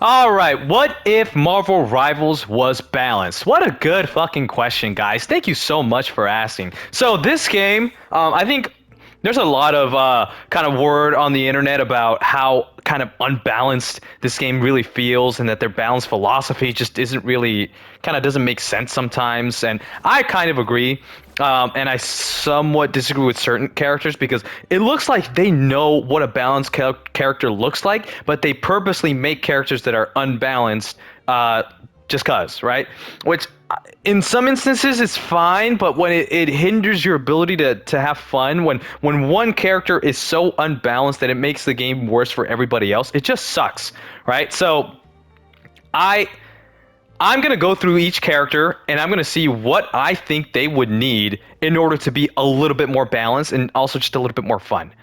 All right, what if Marvel Rivals was balanced? What a good fucking question, guys. Thank you so much for asking. So this game, I think there's a lot of kind of word on the internet about how kind of unbalanced this game really feels, and that their balanced philosophy just isn't really kind of doesn't make sense sometimes. And I kind of agree. And I somewhat disagree with certain characters because it looks like they know what a balanced character looks like, but they purposely make characters that are unbalanced just cause, right? Which in some instances it's fine, but when it hinders your ability to have fun, when one character is so unbalanced that it makes the game worse for everybody else, it just sucks, right? So I'm going to go through each character and I'm going to see what I think they would need in order to be a little bit more balanced and also just a little bit more fun.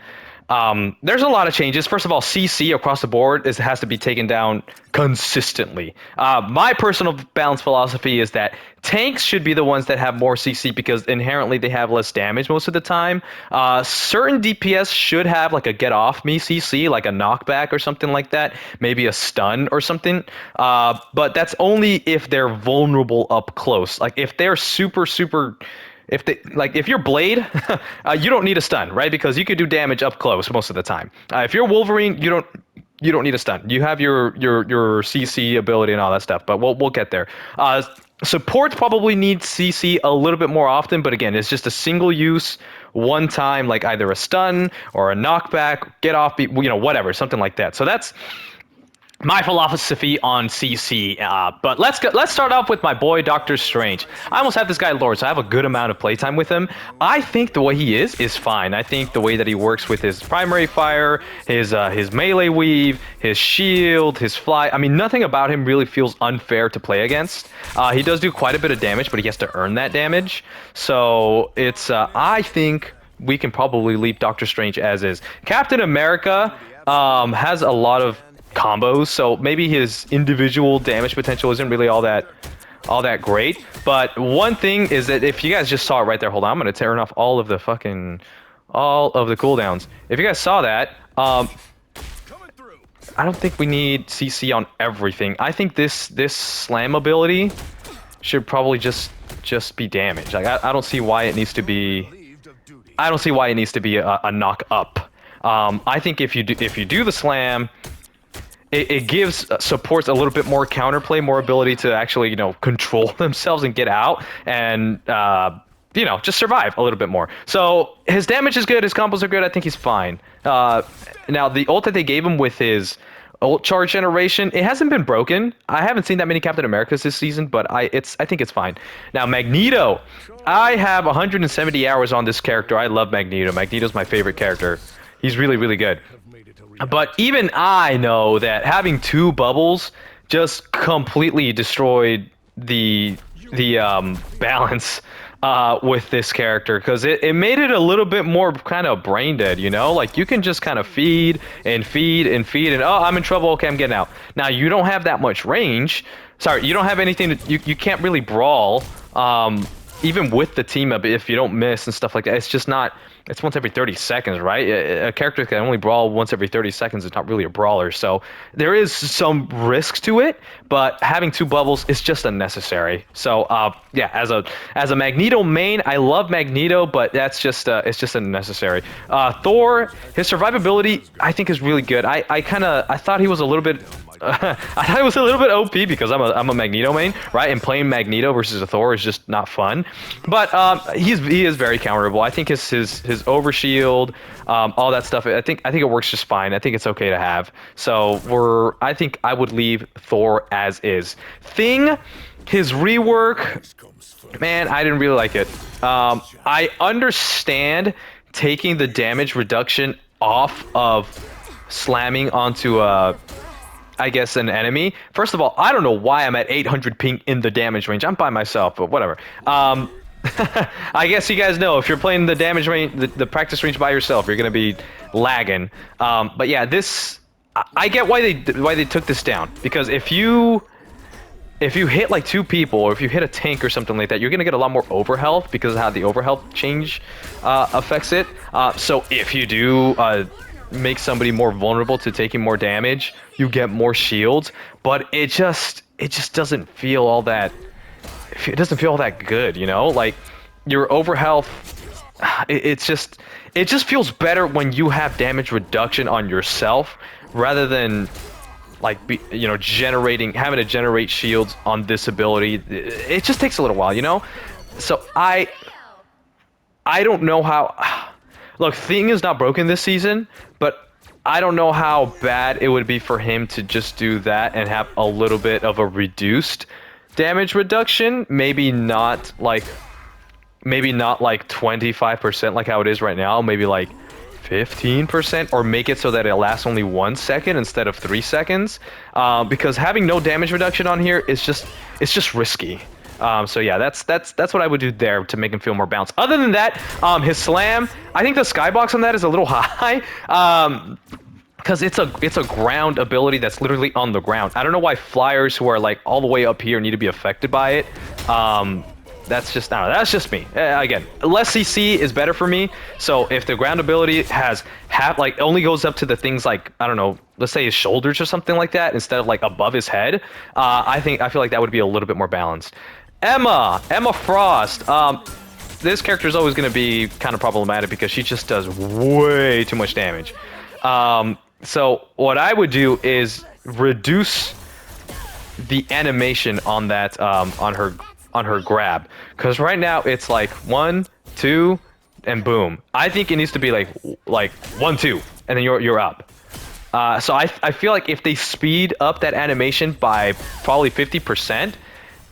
There's a lot of changes. First of all, CC across the board has to be taken down consistently. My personal balance philosophy is that tanks should be the ones that have more CC because inherently they have less damage most of the time. Certain DPS should have like a get off me CC, like a knockback or something like that, maybe a stun or something. But that's only if they're vulnerable up close. Like if they're super if you're Blade, you don't need a stun, right? Because you could do damage up close most of the time. If you're Wolverine, you don't need a stun. You have your CC ability and all that stuff, but we'll get there. Supports probably need CC a little bit more often, but again, it's just a single use, one time, like either a stun or a knockback, get off, whatever, something like that. So that's my philosophy on CC, but let's start off with my boy Doctor Strange. I almost have this guy Lord, so I have a good amount of playtime with him. I think the way he is fine. I think the way that he works with his primary fire, his melee weave, his shield, his fly. I mean, nothing about him really feels unfair to play against. He does do quite a bit of damage, but he has to earn that damage. So it's I think we can probably leave Doctor Strange as is. Captain America has a lot of combos, so maybe his individual damage potential isn't really all that great. But one thing is that if you guys just saw it right there, hold on, I'm gonna turn off all of the cooldowns. If you guys saw that, I don't think we need CC on everything. I think this slam ability should probably just be damage. Like I don't see why it needs to be. I don't see why it needs to be a knock up. I think if you do the slam, it gives supports a little bit more counterplay, more ability to actually, control themselves and get out and, just survive a little bit more. So his damage is good. His combos are good. I think he's fine. Now, the ult that they gave him with his ult charge generation, it hasn't been broken. I haven't seen that many Captain Americas this season, but I think it's fine. Now, Magneto. I have 170 hours on this character. I love Magneto. Magneto's my favorite character. He's really, really good. But even I know that having two bubbles just completely destroyed the balance with this character, because it made it a little bit more kind of brain dead, like you can just kind of feed and oh, I'm in trouble, okay, I'm getting out. Now you don't have that much range. Sorry, you don't have anything you can't really brawl even with the team up if you don't miss and stuff like that. It's just not. It's once every 30 seconds, right? A character can only brawl once every 30 seconds. It's not really a brawler. So there is some risk to it, but having two bubbles is just unnecessary. So yeah, as a Magneto main, I love Magneto, but that's just it's just unnecessary. Thor, his survivability, I think is really good. I thought he was a little bit I thought it was a little bit OP because I'm a Magneto main, right? And playing Magneto versus a Thor is just not fun. But he is very counterable. I think his overshield, all that stuff. I think it works just fine. I think it's okay to have. So I think I would leave Thor as is. Thing, his rework, man, I didn't really like it. I understand taking the damage reduction off of slamming onto I guess an enemy. First of all, I don't know why I'm at 800 ping in the damage range. I'm by myself, but whatever. I guess you guys know if you're playing the damage range, the practice range by yourself, you're gonna be lagging. But yeah, I get why they took this down, because if you hit like two people, or if you hit a tank or something like that, you're gonna get a lot more overhealth because of how the overhealth change affects it. So if you do make somebody more vulnerable to taking more damage. You get more shields, but it just doesn't feel all that. It doesn't feel all that good, you know? Like your overhealth, it just feels better when you have damage reduction on yourself rather than like having to generate shields on this ability. It just takes a little while, you know? So I don't know how. Look, Thing is not broken this season, but I don't know how bad it would be for him to just do that and have a little bit of a reduced damage reduction. Maybe not like 25% like how it is right now. Maybe like 15%, or make it so that it lasts only 1 second instead of 3 seconds. Because having no damage reduction on here is just risky. So yeah, that's what I would do there to make him feel more balanced. Other than that, his slam, I think the skybox on that is a little high. Because it's a ground ability that's literally on the ground. I don't know why flyers who are like all the way up here need to be affected by it. That's just, I don't know, that's just me. Again, less CC is better for me. So if the ground ability only goes up to the things like, I don't know, let's say his shoulders or something like that, instead of like above his head, I feel like that would be a little bit more balanced. Emma Frost. This character is always going to be kind of problematic because she just does way too much damage. So what I would do is reduce the animation on that, on her grab, because right now it's like 1, 2, and boom. I think it needs to be like 1, 2, and then you're up. So I feel like if they speed up that animation by probably 50%,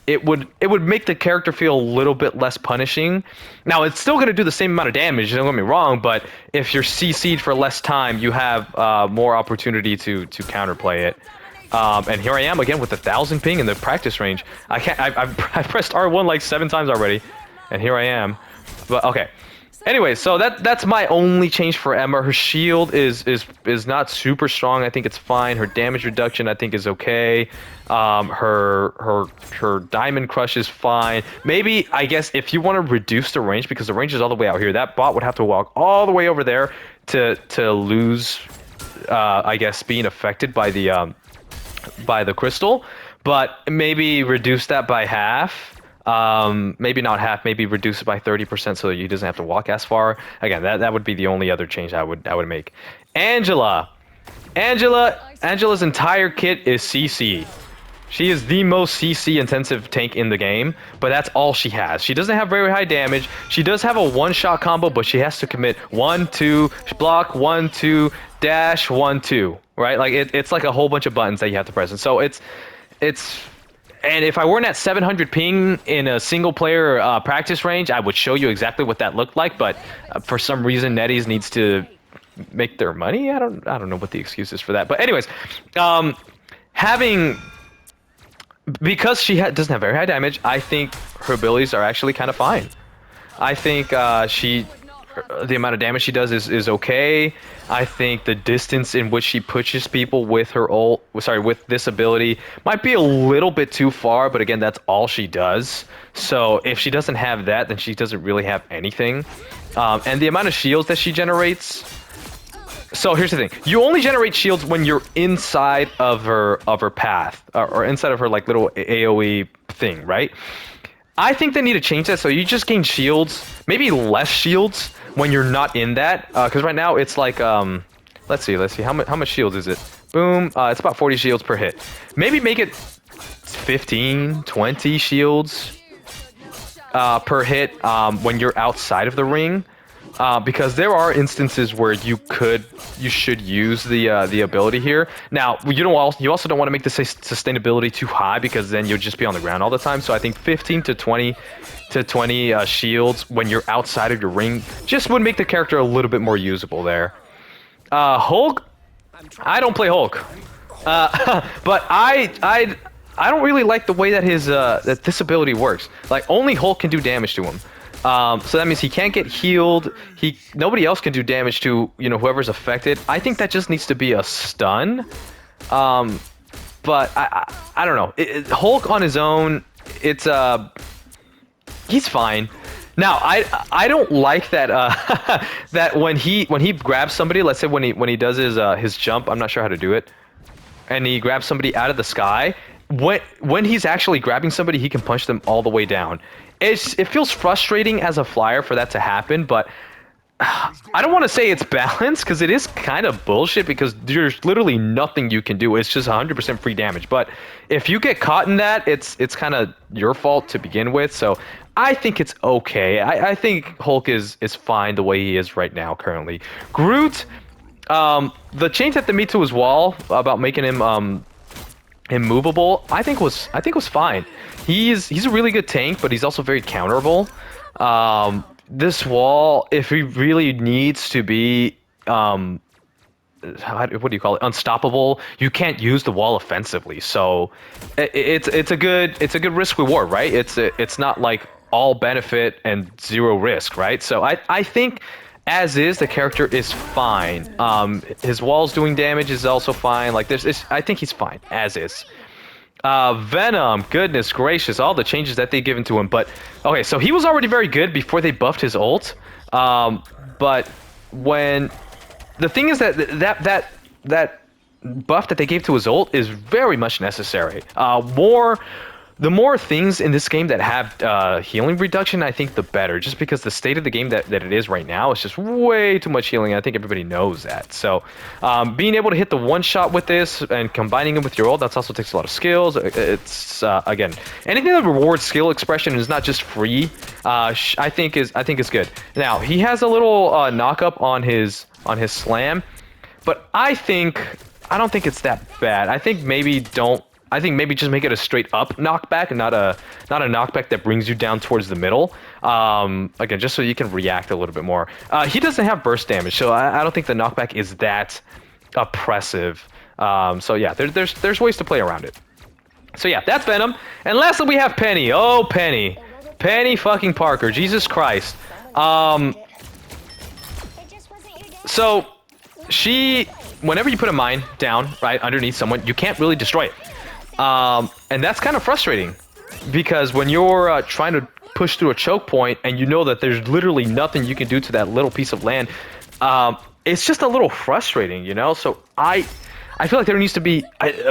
it would make the character feel a little bit less punishing. Now it's still going to do the same amount of damage, don't get me wrong, but if you're CC'd for less time, you have more opportunity to counterplay it. And here I am again with 1,000 ping in the practice range. I've pressed R1 like 7 times already, and here I am. But okay. Anyway, so that's my only change for Emma. Her shield is not super strong. I think it's fine. Her damage reduction I think is okay. Her diamond crush is fine. Maybe, I guess, if you want to reduce the range, because the range is all the way out here, that bot would have to walk all the way over there to lose, I guess, being affected by the crystal. But maybe reduce that by half. Maybe not half, maybe reduce it by 30% so that he doesn't have to walk as far. Again, that would be the only other change I would make. Angela's entire kit is CC. She is the most CC intensive tank in the game, but that's all she has. She doesn't have very high damage. She does have a one-shot combo, but she has to commit 1, 2, block, 1, 2, dash, 1, 2, right? Like it's like a whole bunch of buttons that you have to press. And so it's and if I weren't at 700 ping in a single player practice range, I would show you exactly what that looked like. But for some reason, NetEase needs to make their money. I don't know what the excuse is for that. But anyways, because she doesn't have very high damage, I think her abilities are actually kind of fine. I think the amount of damage she does is okay. I think the distance in which she pushes people with her with this ability might be a little bit too far, but again, that's all she does. So if she doesn't have that, then she doesn't really have anything. And the amount of shields that she generates. So here's the thing: you only generate shields when you're inside of her path, or inside of her like little AOE thing, right? I think they need to change that so you just gain shields, maybe less shields when you're not in that, because right now it's like let's see how much shields is it? Boom, it's about 40 shields per hit. Maybe make it 15, 20 shields per hit when you're outside of the ring, because there are instances where you should use the ability here. Now you also don't want to make the sustainability too high, because then you'll just be on the ground all the time. So I think 15 to 20 shields when you're outside of your ring just would make the character a little bit more usable there. Hulk, I don't play Hulk, but I don't really like the way that that this ability works. Like only Hulk can do damage to him. So that means he can't get healed. Nobody else can do damage to whoever's affected. I think that just needs to be a stun. But I don't know. Hulk on his own, he's fine. Now, I don't like that that when he grabs somebody, let's say when he does his jump, I'm not sure how to do it, and he grabs somebody out of the sky. When he's actually grabbing somebody, he can punch them all the way down. It feels frustrating as a flyer for that to happen, but I don't want to say it's balanced because it is kind of bullshit because there's literally nothing you can do. It's just 100% free damage. But if you get caught in that, it's kind of your fault to begin with. So I think it's okay. I think Hulk is fine the way he is right now currently. Groot, the change that they made to his wall about making him immovable, I think was fine. He's a really good tank, but he's also very counterable. This wall, if he really needs to be what do you call it, unstoppable, you can't use the wall offensively. So it's a good risk reward, right? It's not like all benefit and zero risk, right? So I think as is, the character is fine. His wall's doing damage is also fine. Like I think he's fine as is. Venom, goodness gracious, all the changes that they've given to him. But okay, so he was already very good before they buffed his ult. But when the thing is that buff that they gave to his ult is very much necessary. The more things in this game that have healing reduction, I think the better. Just because the state of the game that it is right now is just way too much healing. I think everybody knows that. So being able to hit the one shot with this and combining it with your ult, that also takes a lot of skills. It's again, anything that rewards skill expression and is not just free. I think is good. Now he has a little knock up on his slam, but I don't think it's that bad. I think maybe just make it a straight up knockback and not a knockback that brings you down towards the middle. Again, just so you can react a little bit more. He doesn't have burst damage, so I don't think the knockback is that oppressive. So yeah, there's ways to play around it. So yeah, that's Venom. And lastly, we have Penny. Oh, Penny fucking Parker. Jesus Christ. So she, whenever you put a mine down right underneath someone, you can't really destroy it. And that's kind of frustrating because when you're trying to push through a choke point and you know that there's literally nothing you can do to that little piece of land, it's just a little frustrating, you know? So I feel like there needs to be,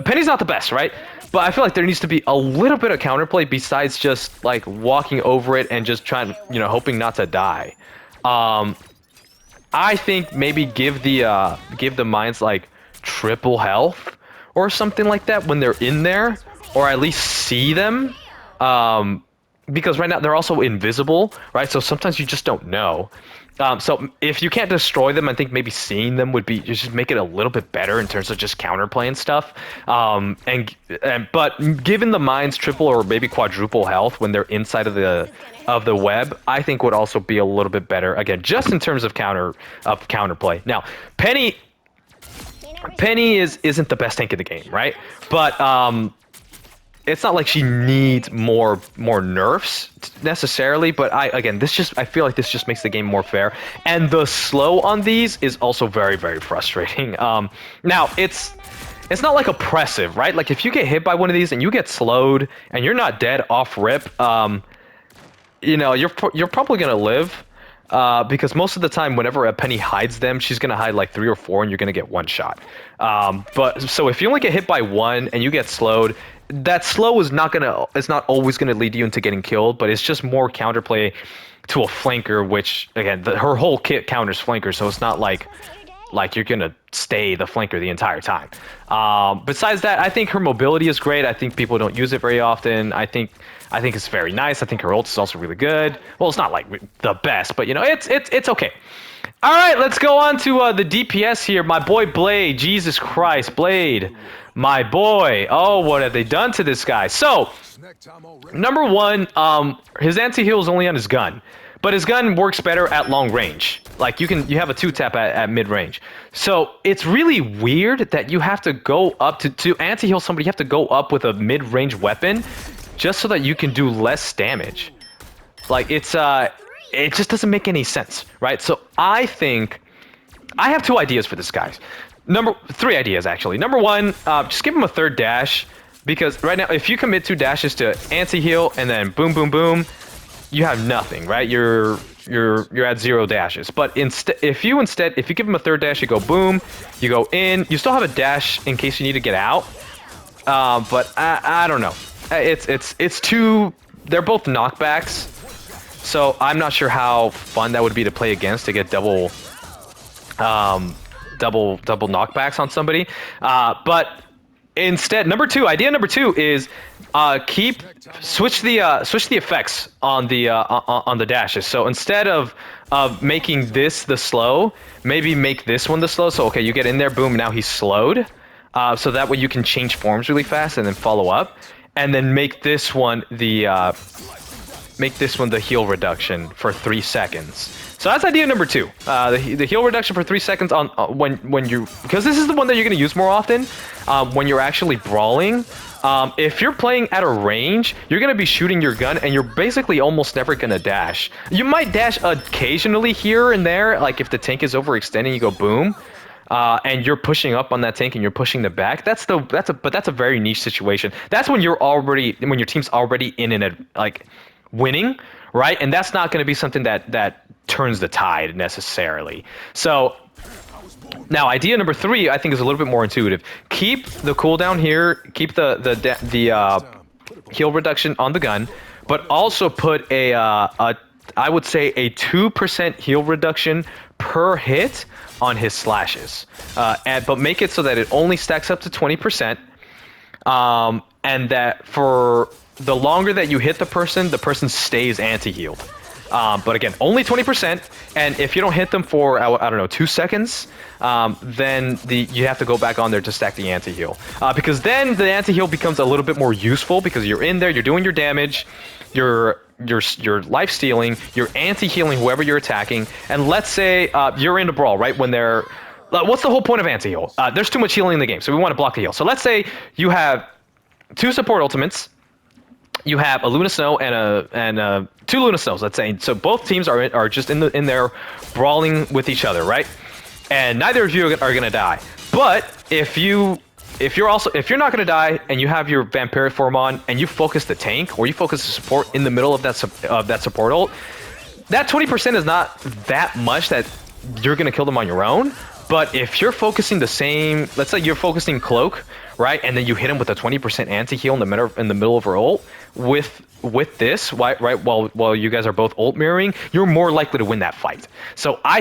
Penny's not the best, right? But I feel like there needs to be a little bit of counterplay besides just like walking over it and just trying, hoping not to die. I think maybe give the mines like triple health or something like that when they're in there, or at least see them, because right now they're also invisible, right? So sometimes you just don't know. So if you can't destroy them, I think maybe seeing them would be just make it a little bit better in terms of just counterplay and stuff. But given the mines triple or maybe quadruple health when they're inside of the web, I think would also be a little bit better. Again, just in terms of counterplay. Now, Penny isn't the best tank in the game, right? But it's not like she needs more nerfs necessarily. But I feel like this just makes the game more fair. And the slow on these is also very, very frustrating. Now it's not like oppressive, right? Like if you get hit by one of these and you get slowed and you're not dead off rip, you're probably gonna live. Because most of the time, whenever a Penny hides them, she's gonna hide like 3 or 4, and you're gonna get one shot. But so if you only get hit by one and you get slowed, that slow is not always gonna lead you into getting killed, but it's just more counterplay to a flanker, which again, her whole kit counters flanker, so it's not like you're gonna stay the flanker the entire time. Besides that, I think her mobility is great. I think people don't use it very often. I think it's very nice. I think her ult is also really good. Well, it's not like the best, but it's okay. All right, let's go on to the DPS here. My boy Blade. Jesus Christ, Blade, my boy. Oh, what have they done to this guy? So, number one, his anti-heal is only on his gun. But his gun works better at long range. Like you have a 2-tap at mid range. So it's really weird that you have to go up to anti-heal somebody. You have to go up with a mid range weapon just so that you can do less damage. Like it just doesn't make any sense, right? So I think I have 2 ideas for this guy. 3 ideas actually. Number one, just give him a 3rd dash, because right now if you commit 2 dashes to anti-heal and then boom boom boom, you have nothing, right? You're at 0 dashes. But if you give him a third dash, you go boom, you go in. You still have a dash in case you need to get out. But I don't know. It's too. They're both knockbacks, so I'm not sure how fun that would be to play against to get double knockbacks on somebody. But instead, idea number two is switch the effects on the dashes. So instead of making this the slow, maybe make this one the slow. So okay, you get in there, boom, now he's slowed. So that way you can change forms really fast and then follow up, and then make this one the heal reduction for 3 seconds. So that's idea number two. The heal reduction for 3 seconds on when you, because this is the one that you're going to use more often when you're actually brawling. If you're playing at a range, you're going to be shooting your gun and you're basically almost never going to dash. You might dash occasionally here and there, like if the tank is overextending, you go boom. And you're pushing up on that tank and you're pushing the back. That's a very niche situation. That's when your team's already in a like winning, right? And that's not going to be something that turns the tide necessarily. So now idea number three, I think, is a little bit more intuitive. Keep the cooldown here, keep the heal reduction on the gun, but also put I would say a 2% heal reduction per hit on his slashes, but make it so that it only stacks up to 20%, and that for the longer that you hit the person stays anti-healed. But again, only 20%, and if you don't hit them for, I don't know, 2 seconds, then you have to go back on there to stack the anti-heal. Because then the anti-heal becomes a little bit more useful, because you're in there, you're doing your damage, you're life stealing, you're anti-healing whoever you're attacking, and let's say you're in a brawl, right? When they're... what's the whole point of anti-heal? There's too much healing in the game, so we want to block the heal. So let's say you have 2 support ultimates, you have a Luna Snow and 2 Luna Snows, let's say. So both teams are just in there brawling with each other, right? And neither of you are gonna die. But if you're not gonna die and you have your Vampiric form on and you focus the tank or you focus the support in the middle of that support ult, that 20% is not that much that you're gonna kill them on your own. But if you're focusing the same, let's say you're focusing Cloak, right, and then you hit him with a 20% anti-heal in the middle of her ult with this, right, while you guys are both ult mirroring, you're more likely to win that fight. So I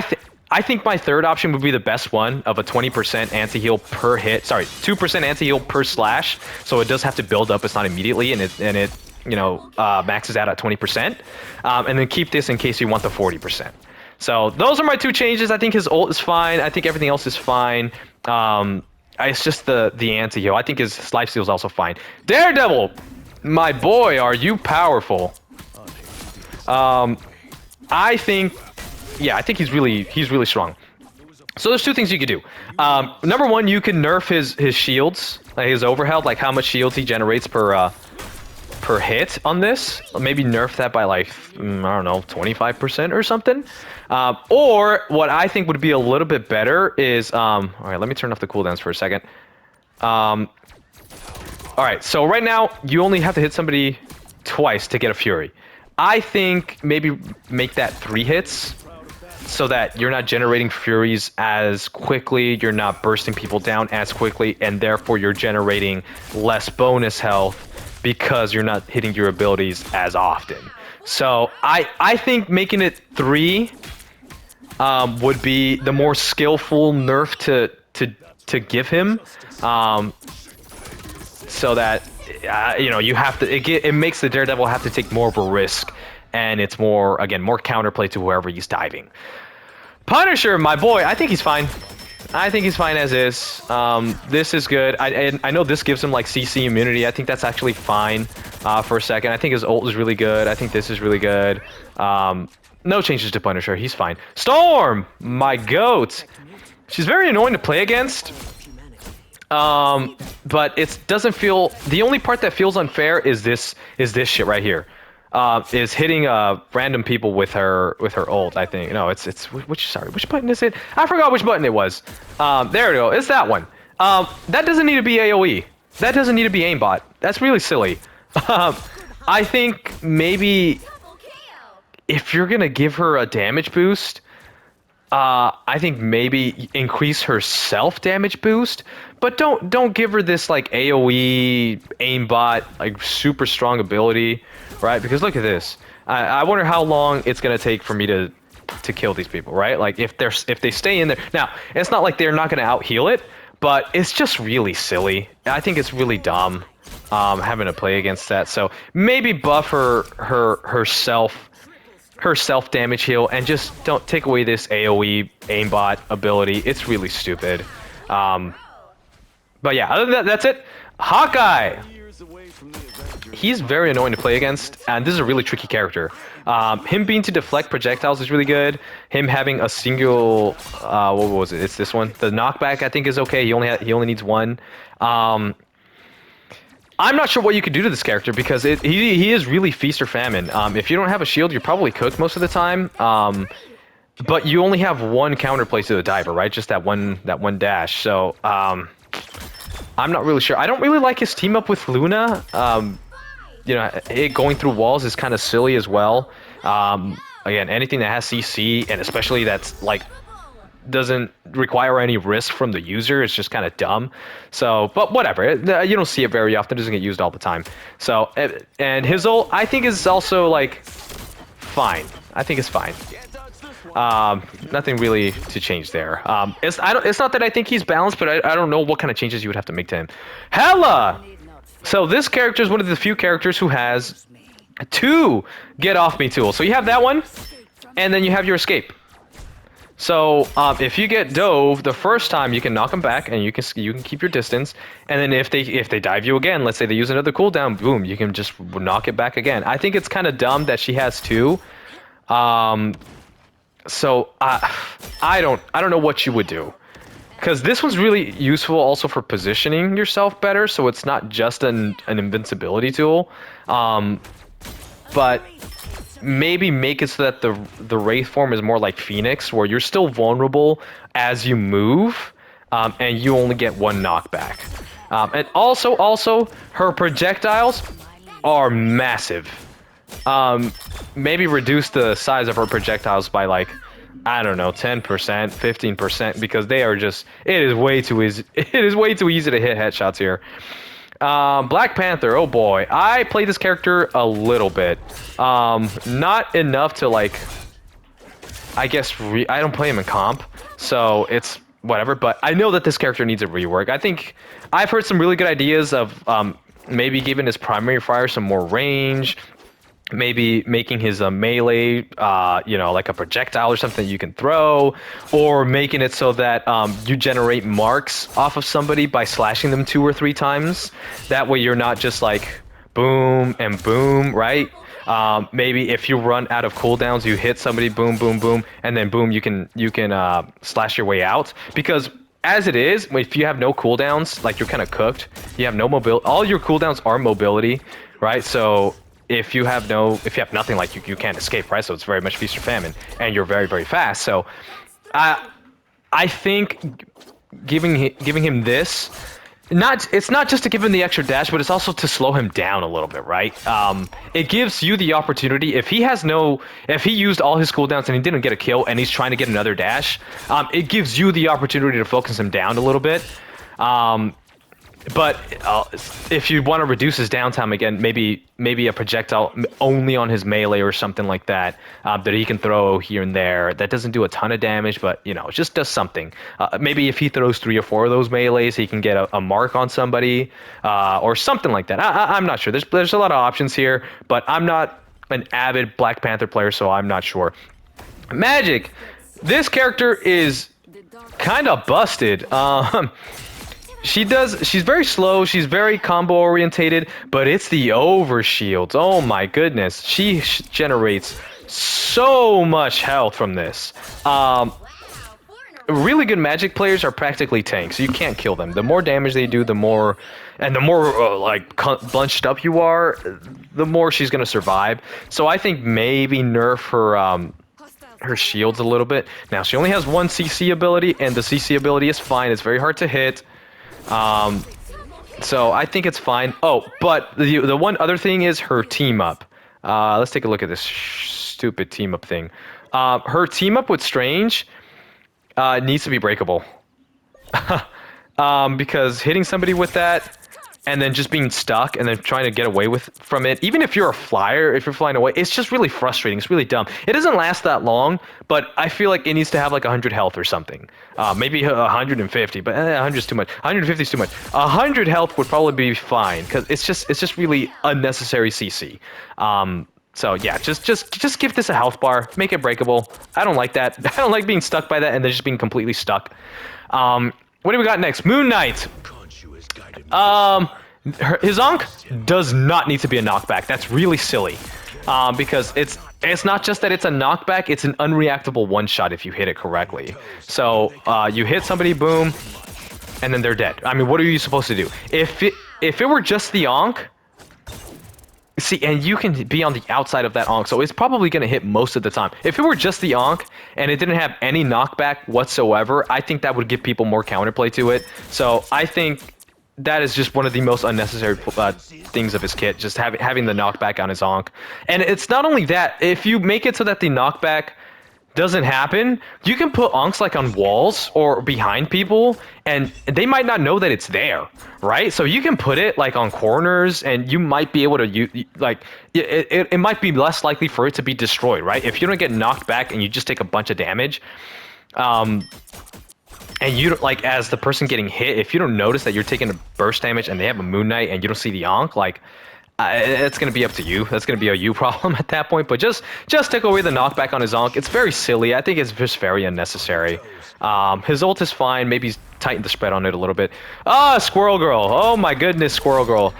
think my third option would be the best one, of a 20% anti-heal per hit. Sorry, 2% anti-heal per slash. So it does have to build up. It's not immediately, and it maxes out at 20%. And then keep this in case you want the 40%. So those are my 2 changes. I think his ult is fine. I think everything else is fine. It's just the anti-heal. I think his lifesteal is also fine. Daredevil, my boy, are you powerful? I think he's really strong. So there's 2 things you could do. Number 1, you can nerf his shields, like his overhealth, like how much shields he generates per hit on this. Maybe nerf that by like, I don't know, 25% or something. Or what I think would be a little bit better is, all right, let me turn off the cooldowns for a second. All right, so right now you only have to hit somebody twice to get a Fury. I think maybe make that 3 hits so that you're not generating Furies as quickly, you're not bursting people down as quickly, and therefore you're generating less bonus health because you're not hitting your abilities as often. So I think making it 3 would be the more skillful nerf to give him, so that you have to. It makes the Daredevil have to take more of a risk, and it's more counterplay to whoever he's diving. Punisher, my boy, I think he's fine. I think he's fine as is. This is good. I know this gives him like CC immunity. I think that's actually fine for a second. I think his ult is really good. I think this is really good. No changes to Punisher. He's fine. Storm, my goat. She's very annoying to play against. But it doesn't feel... The only part that feels unfair is this shit right here. Is hitting random people with her ult, I think. No, it's which button is it? I forgot which button it was. There we go. It's that one. That doesn't need to be AoE. That doesn't need to be aimbot. That's really silly. I think maybe if you're gonna give her a damage boost, I think maybe increase her self damage boost, but don't give her this like AOE aimbot like super strong ability, right? Because look at this. I wonder how long it's gonna take for me to kill these people, right? Like if they stay in there. Now it's not like they're not gonna out heal it, but it's just really silly. I think it's really dumb having to play against that. So maybe buff her self damage heal and just don't take away this AoE aimbot ability. It's really stupid. But yeah, other than that, that's it. Hawkeye! He's very annoying to play against, and this is a really tricky character. Him being to deflect projectiles is really good. Him having a single, what was it? It's this one. The knockback I think is okay. He only needs one. I'm not sure what you could do to this character because he is really feast or famine. If you don't have a shield, you're probably cooked most of the time. But you only have one counterplay to the diver, right? Just that one dash. So I'm not really sure. I don't really like his team up with Luna. You know, it going through walls is kind of silly as well. Again, anything that has CC and especially that's like doesn't require any risk from the user. It's just kind of dumb. So, but whatever. You don't see it very often. It doesn't get used all the time. So, and his ult, I think is also like fine. I think it's fine. Nothing really to change there. It's not that I think he's balanced, but I don't know what kind of changes you would have to make to him. Hella! So this character is one of the few characters who has 2 get off me tools. So you have that one, and then you have your escape. So if you get dove the first time, you can knock them back, and you can keep your distance. And then if they dive you again, let's say they use another cooldown, boom, you can just knock it back again. I think it's kind of dumb that she has 2. So I don't know what you would do, because this one's really useful also for positioning yourself better. So it's not just an invincibility tool, but maybe make it so that the Wraith form is more like Phoenix, where you're still vulnerable as you move, and you only get 1 knockback. And also her projectiles are massive. Maybe reduce the size of her projectiles by like, I don't know, 10%, 15%, because they are just, it is way too easy. It is way too easy to hit headshots here. Black Panther, oh boy. I played this character a little bit. Not enough to like, I guess, I don't play him in comp, so it's whatever, but I know that this character needs a rework. I think I've heard some really good ideas of maybe giving his primary fire some more range, maybe making his melee, you know, like a projectile or something you can throw, or making it so that you generate marks off of somebody by slashing them 2 or 3 times. That way you're not just like boom and boom, right? Maybe if you run out of cooldowns, you hit somebody, boom, boom, boom, and then boom, you can slash your way out. Because as it is, if you have no cooldowns, like you're kind of cooked. You have no mobility. All your cooldowns are mobility, right? So if you have nothing, like you can't escape, right? So it's very much feast or famine, and you're very, very fast. So I think giving him this, it's not just to give him the extra dash, but it's also to slow him down a little bit, right? It gives you the opportunity, if he used all his cooldowns and he didn't get a kill and he's trying to get another dash, it gives you the opportunity to focus him down a little bit. But if you want to reduce his downtime again, maybe a projectile only on his melee or something like that, that he can throw here and there. That doesn't do a ton of damage, but you know, it just does something. Maybe if he throws 3 or 4 of those melees, he can get a mark on somebody, or something like that. I'm not sure. There's a lot of options here, but I'm not an avid Black Panther player, so I'm not sure. Magic. This character is kind of busted. She's very slow, she's very combo orientated, but it's the overshields. Oh my goodness. She generates so much health from this. Really good magic players are practically tanks. You can't kill them. The more damage they do, the more like bunched up you are, the more she's going to survive. So I think maybe nerf her shields a little bit. Now she only has 1 CC ability, and the CC ability is fine. It's very hard to hit. So I think it's fine. Oh, but the one other thing is her team up. Let's take a look at this stupid team up thing. Her team up with Strange needs to be breakable. Because hitting somebody with that and then just being stuck and then trying to get away from it, even if you're a flyer, if you're flying away, it's just really frustrating. It's really dumb. It doesn't last that long, but I feel like it needs to have like 100 health or something. Maybe 150, but 100 is too much. 150 is too much. 100 health would probably be fine because it's just really unnecessary CC. So yeah, just give this a health bar, make it breakable. I don't like that. I don't like being stuck by that and then just being completely stuck. What do we got next? Moon Knight. His Ankh does not need to be a knockback. That's really silly. Because it's not just that it's a knockback, it's an unreactable one-shot if you hit it correctly. So you hit somebody, boom, and then they're dead. I mean, what are you supposed to do? If it were just the Ankh, see, and you can be on the outside of that Ankh, so it's probably going to hit most of the time. If it were just the Ankh and it didn't have any knockback whatsoever, I think that would give people more counterplay to it. So I think that is just one of the most unnecessary things of his kit, just having the knockback on his Ankh. And it's not only that, if you make it so that the knockback doesn't happen, you can put Ankhs like on walls or behind people and they might not know that it's there, right? So you can put it like on corners and you might be able to like it might be less likely for it to be destroyed, right? If you don't get knocked back and you just take a bunch of damage, and you don't, like, as the person getting hit, if you don't notice that you're taking a burst damage and they have a Moon Knight and you don't see the Ankh, like, it's going to be up to you. That's going to be a you problem at that point. But just take away the knockback on his Ankh. It's very silly. I think it's just very unnecessary. His ult is fine. Maybe he's tightened the spread on it a little bit. Squirrel Girl. Oh my goodness, Squirrel Girl.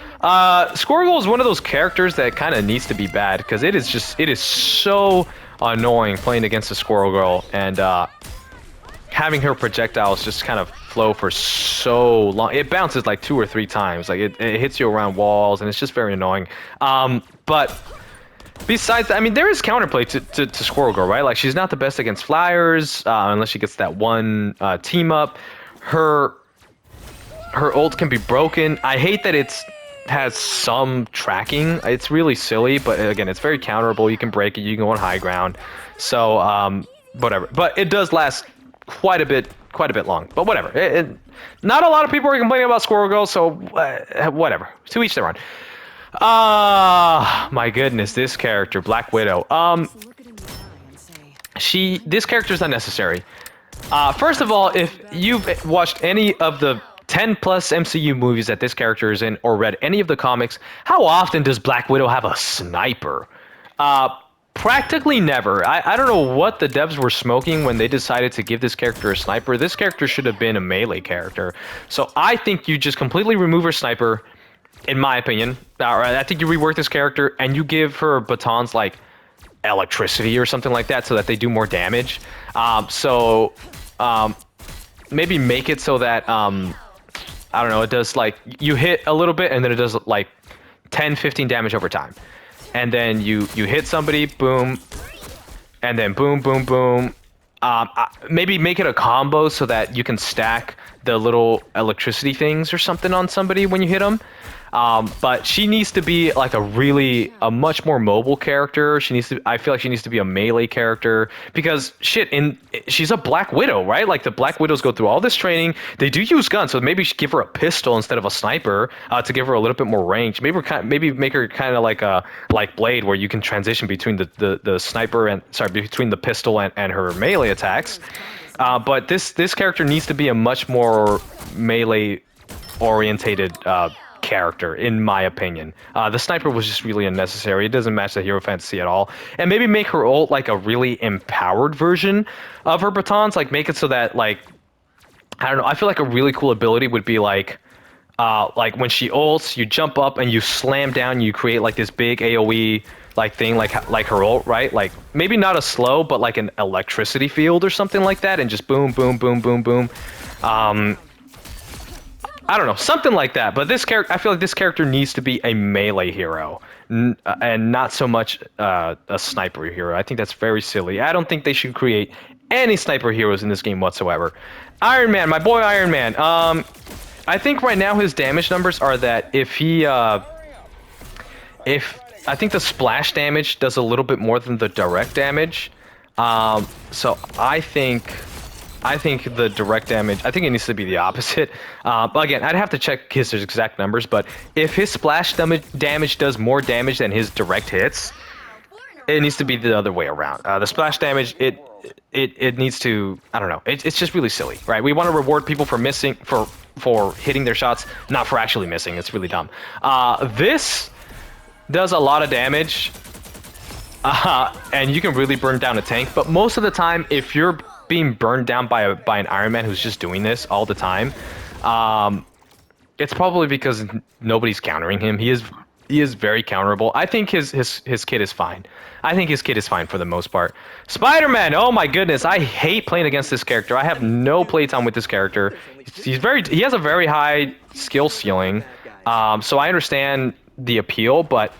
Squirrel Girl is one of those characters that kind of needs to be bad because it is so annoying playing against a Squirrel Girl and having her projectiles just kind of flow for so long. It bounces like 2 or 3 times. Like it hits you around walls and it's just very annoying. But besides that, I mean, there is counterplay to Squirrel Girl, right? Like she's not the best against flyers unless she gets that one team up. Her ult can be broken. I hate that it has some tracking. It's really silly, but again, it's very counterable. You can break it. You can go on high ground. So whatever. But it does last quite a bit long, but whatever. Not a lot of people are complaining about Squirrel Girl, so whatever. To each their own. My goodness, this character, Black Widow. This character is unnecessary. First of all, if you've watched any of the 10 plus MCU movies that this character is in, or read any of the comics, how often does Black Widow have a sniper? Practically never. I don't know what the devs were smoking when they decided to give this character a sniper. This character should have been a melee character. So I think you just completely remove her sniper, in my opinion. I think you rework this character and you give her batons like electricity or something like that so that they do more damage. Maybe make it so that, I don't know, it does like, you hit a little bit and then it does like 10, 15 damage over time. And then you hit somebody, boom, and then boom, boom, boom. Maybe make it a combo so that you can stack the little electricity things or something on somebody when you hit them. But she needs to be like a much more mobile character. I feel like she needs to be a melee character because she's a Black Widow, right? Like the Black Widows go through all this training. They do use guns, so maybe give her a pistol instead of a sniper to give her a little bit more range. Maybe make her kind of like Blade, where you can transition between the sniper between the pistol and her melee attacks. But this character needs to be a much more melee orientated character, in my opinion. The sniper was just really unnecessary. It doesn't match the hero fantasy at all. And maybe make her ult like a really empowered version of her batons. Like make it so that, like, I don't know, I feel like a really cool ability would be like when she ults, you jump up and you slam down, you create like this big AoE like thing, like her ult, right? Like maybe not a slow, but like an electricity field or something like that, and just boom, boom, boom, boom, boom. I don't know, something like that. But this character, I feel like this character needs to be a melee hero and not so much a sniper hero. I think that's very silly. I don't think they should create any sniper heroes in this game whatsoever. Iron Man, my boy Iron Man. I think right now his damage numbers are that if I think the splash damage does a little bit more than the direct damage. So I think the direct damage, I think it needs to be the opposite. But again, I'd have to check his exact numbers, but if his splash damage does more damage than his direct hits, it needs to be the other way around. The splash damage, it needs to, I don't know, it's just really silly, right? We want to reward people for missing, for hitting their shots, not for actually missing. It's really dumb. This does a lot of damage, and you can really burn down a tank, but most of the time, if you're being burned down by an Iron Man who's just doing this all the time, it's probably because nobody's countering him. He is very counterable. I think his kit is fine. I think his kit is fine for the most part. Spider-Man, oh my goodness, I hate playing against this character. I have no playtime with this character. He has a very high skill ceiling, so I understand the appeal, but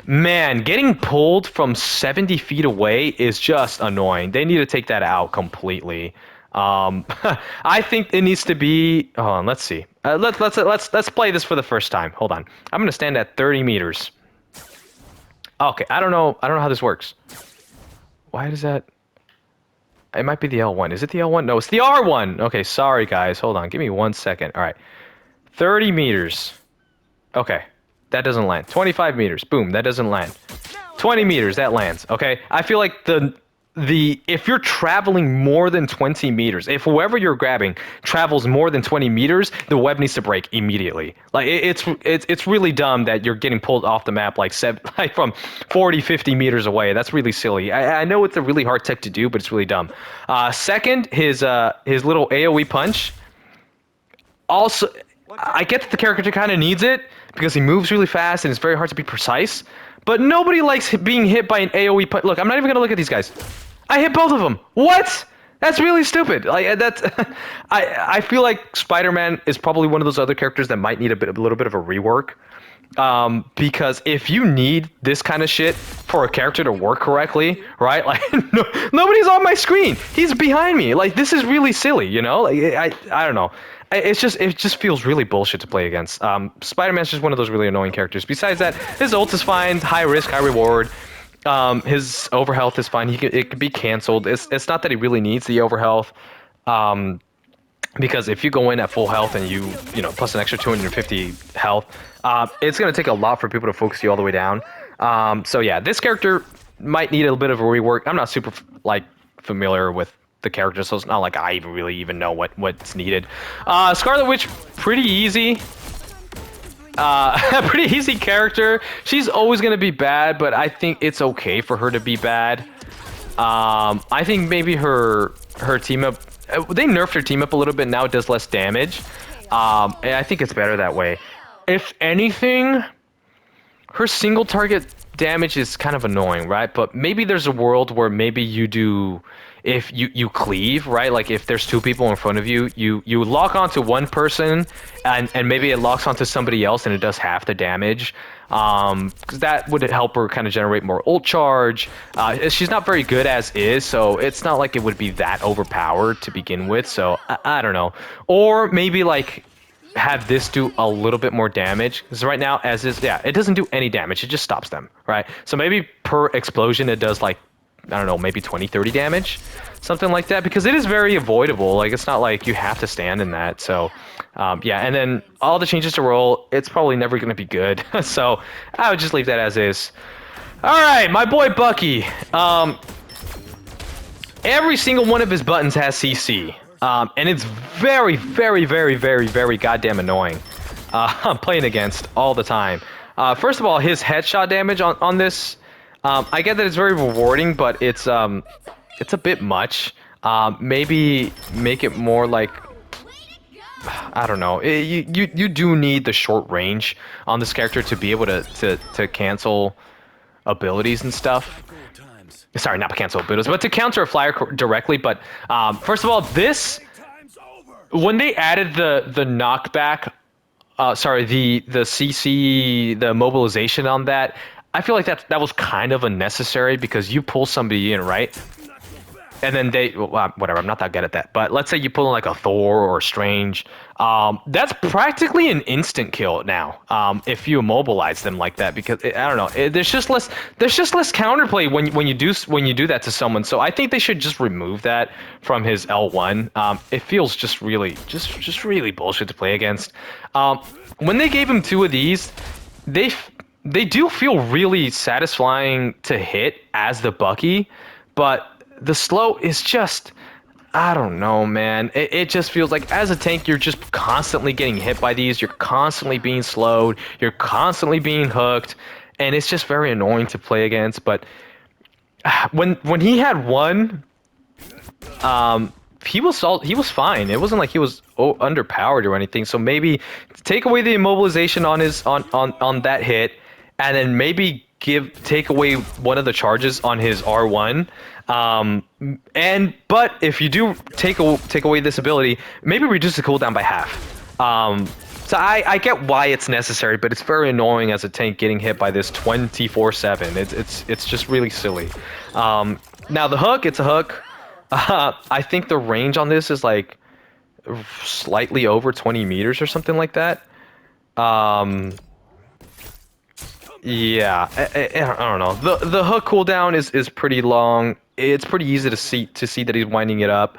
man, getting pulled from 70 feet away is just annoying. They need to take that out completely. I think it needs to be. Hold on, let's see. Let's play this for the first time. Hold on. I'm gonna stand at 30 meters. Okay, I don't know how this works. Why does that? It might be the L1. Is it the L1? No, it's the R1. Okay, sorry guys. Hold on. Give me 1 second. All right, 30 meters. Okay, that doesn't land. 25 meters. Boom, that doesn't land. 20 meters, that lands. Okay, I feel like if you're traveling more than 20 meters, if whoever you're grabbing travels more than 20 meters, the web needs to break immediately. Like it's really dumb that you're getting pulled off the map like from 40, 50 meters away. That's really silly. I know it's a really hard tech to do, but it's really dumb. Second, his little AoE punch. Also, I get that the character kind of needs it because he moves really fast and it's very hard to be precise. But nobody likes being hit by an AoE punch. Look, I'm not even gonna look at these guys. I hit both of them. What? That's really stupid. Like that's. I feel like Spider-Man is probably one of those other characters that might need a little bit of a rework. Because if you need this kind of shit for a character to work correctly, right? Like nobody's on my screen. He's behind me. Like this is really silly. You know? Like I don't know. It just feels really bullshit to play against. Spider-Man's just one of those really annoying characters. Besides that, his ult is fine, high risk, high reward. His overhealth is fine. It can be canceled. It's not that he really needs the overhealth, because if you go in at full health and you plus an extra 250 health, it's gonna take a lot for people to focus you all the way down. So yeah, this character might need a bit of a rework. I'm not super familiar with the character, so it's not like I really even know what's needed. Scarlet Witch, pretty easy. Pretty easy character. She's always gonna be bad, but I think it's okay for her to be bad. I think maybe her team up. They nerfed her team up a little bit. Now it does less damage. And I think it's better that way. If anything, her single target damage is kind of annoying, right? But maybe there's a world where maybe you do. If you cleave, right? Like if there's two people in front of you, you lock onto one person and maybe it locks onto somebody else and it does half the damage. Because that would help her kind of generate more ult charge. She's not very good as is, so it's not like it would be that overpowered to begin with. So I don't know. Or maybe like have this do a little bit more damage. Because right now, as is, yeah, it doesn't do any damage. It just stops them, right? So maybe per explosion, it does like, I don't know, maybe 20, 30 damage, something like that, because it is very avoidable. Like, it's not like you have to stand in that. So, yeah, and then all the changes to roll, it's probably never going to be good. So, I would just leave that as is. All right, my boy Bucky. Every single one of his buttons has CC. And it's very, very, very, very, very goddamn annoying. I'm playing against all the time. First of all, his headshot damage on this... I get that it's very rewarding, but it's a bit much. Maybe make it more like, I don't know. You do need the short range on this character to be able to cancel abilities and stuff. Sorry, not cancel abilities, but to counter a flyer directly. But first of all, this when they added the knockback, sorry, the CC, the mobilization on that. I feel like that was kind of unnecessary because you pull somebody in, right? and then whatever. I'm not that good at that. But let's say you pull in like a Thor or a Strange. That's practically an instant kill now. If you immobilize them like that, because I don't know, there's just less counterplay when you do that to someone. So I think they should just remove that from his L1. It feels just really bullshit to play against. When they gave him 2 of these, they do feel really satisfying to hit as the Bucky, but the slow is just, I don't know, man. It just feels like as a tank, you're just constantly getting hit by these. You're constantly being slowed. You're constantly being hooked, and it's just very annoying to play against. But when he had one, he was fine. It wasn't like he was underpowered or anything. So maybe take away the immobilization on his on that hit, and then maybe take away one of the charges on his R1. But if you do take away this ability, maybe reduce the cooldown by half. So I get why it's necessary, but it's very annoying as a tank getting hit by this 24/7. It's just really silly. Now the hook, it's a hook. I think the range on this is like slightly over 20 meters or something like that. Yeah, I don't know. The hook cooldown is pretty long. It's pretty easy to see that he's winding it up.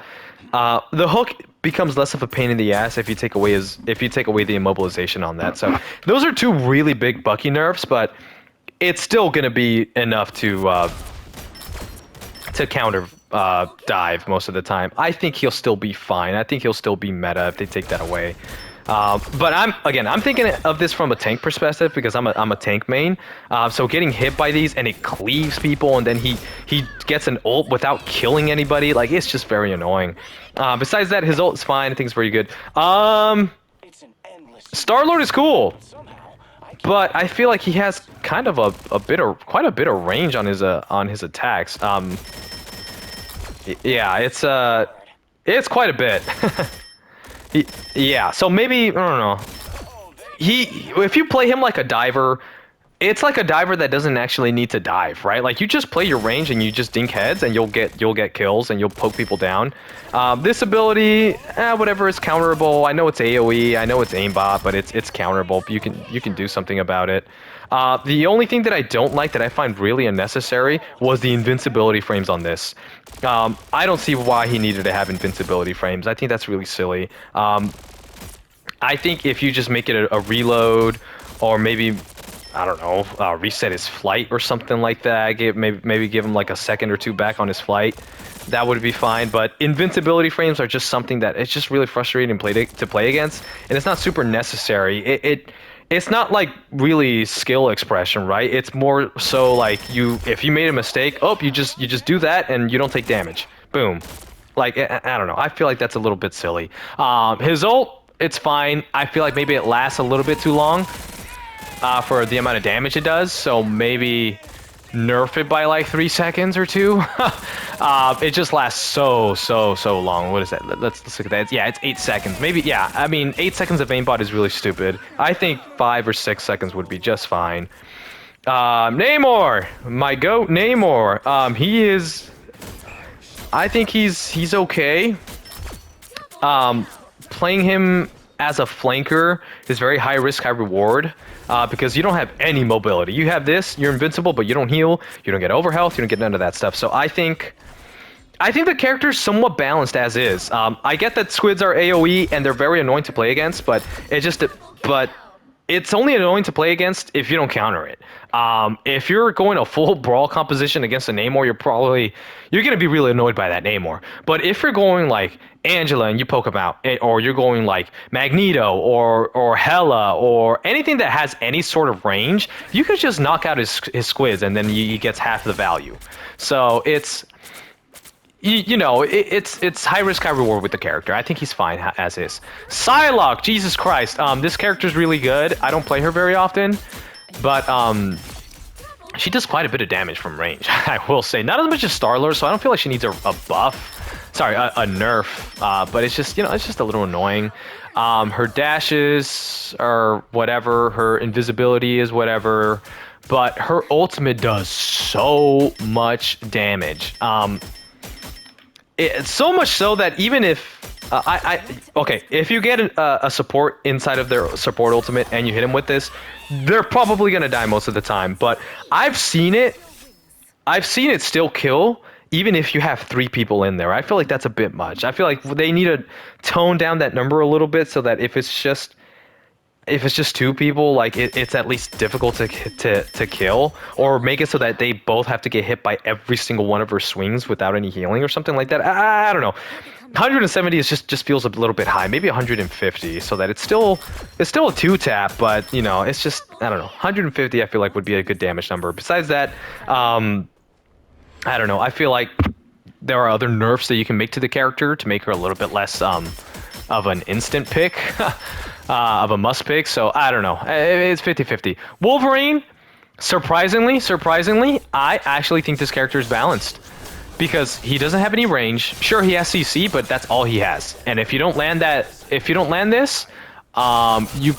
The hook becomes less of a pain in the ass if you take away the immobilization on that. So those are 2 really big Bucky nerfs, but it's still gonna be enough to counter dive most of the time. I think he'll still be fine. I think he'll still be meta if they take that away. But I'm thinking of this from a tank perspective because I'm a tank main. So getting hit by these and it cleaves people, and then he gets an ult without killing anybody. Like, it's just very annoying. Besides that, his ult is fine. I think it's pretty good. Star-Lord is cool, but I feel like he has kind of quite a bit of range on his attacks. Yeah, it's quite a bit. Yeah, so maybe, I don't know. If you play him like a diver, it's like a diver that doesn't actually need to dive, right? Like, you just play your range and you just dink heads and you'll get kills and you'll poke people down. This ability, whatever, is counterable. I know it's AoE, I know it's aimbot, but it's counterable. You can do something about it. The only thing that I don't like, that I find really unnecessary, was the invincibility frames on this. I don't see why he needed to have invincibility frames. I think that's really silly. I think if you just make it a reload, or maybe, I don't know, reset his flight or something like that, maybe give him like a second or 2 back on his flight, that would be fine. But invincibility frames are just something that it's just really frustrating to play against, and it's not super necessary. It's not like really skill expression, right? It's more so like if you made a mistake, you just do that and you don't take damage. Boom. Like, I don't know. I feel like that's a little bit silly. His ult, it's fine. I feel like maybe it lasts a little bit too long for the amount of damage it does. So maybe nerf it by like 3 seconds or 2. It just lasts so long. What is that? Let's look at that. Yeah, it's 8 seconds. Maybe, yeah. I mean, 8 seconds of aimbot is really stupid. I think 5 or 6 seconds would be just fine. Namor, my goat, Namor. He is. I think he's okay. Playing him as a flanker is very high risk, high reward. Because you don't have any mobility. You have this, you're invincible, but you don't heal, you don't get overhealth, you don't get none of that stuff. So I think the character's somewhat balanced as is. I get that squids are AoE and they're very annoying to play against, but it's only annoying to play against if you don't counter it. If you're going a full brawl composition against a Namor, you're gonna be really annoyed by that Namor. But if you're going like Angela and you poke him out, or you're going like Magneto or Hela or anything that has any sort of range, you could just knock out his squids and then he gets half the value. So it's it's high risk, high reward with the character. I think he's fine as is. Psylocke, Jesus Christ. This character's really good. I don't play her very often, but she does quite a bit of damage from range. I will say, not as much as Star-Lord, so I don't feel like she needs a buff. Sorry, a nerf. But it's just it's just a little annoying. Her dashes are whatever. Her invisibility is whatever. But her ultimate does so much damage. So much so that even if okay, if you get a support inside of their support ultimate and you hit him with this, they're probably gonna die most of the time. But I've seen it still kill even if you have 3 people in there. I feel like that's a bit much. I feel like they need to tone down that number a little bit so that if it's just 2 people, like it's at least difficult to kill, or make it so that they both have to get hit by every single one of her swings without any healing or something like that. I don't know. 170 is just feels a little bit high. Maybe 150, so that it's still a 2-tap, but you know, it's just, I don't know. 150 I feel like would be a good damage number. Besides that, I don't know. I feel like there are other nerfs that you can make to the character to make her a little bit less of an instant pick. Of a must pick, so I don't know. It's 50-50. Wolverine, surprisingly, I actually think this character is balanced because he doesn't have any range. Sure, he has CC, but that's all he has. And if you don't land this, you